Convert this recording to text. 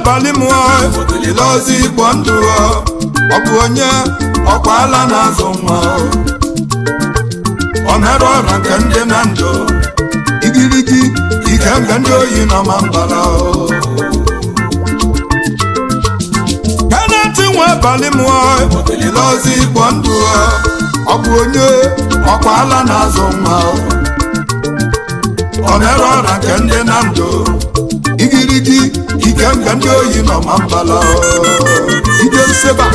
abalị mụọ ilozi igbo ndụ ọ bụ onye ọkwa ala na-azụ nwa o mere ọra nke ndị na ndụ igirigi ike mgbe ndị oyi nọ ma mbara Kenneth nwe abalị mụọ ilozi igbo ndụ ọ bụ onye ọkwa ala na-azụ nwa o mere ọra nke ndị na ndụ igirigi ike mgbe ndị oyi nọ ma mbala ide nseba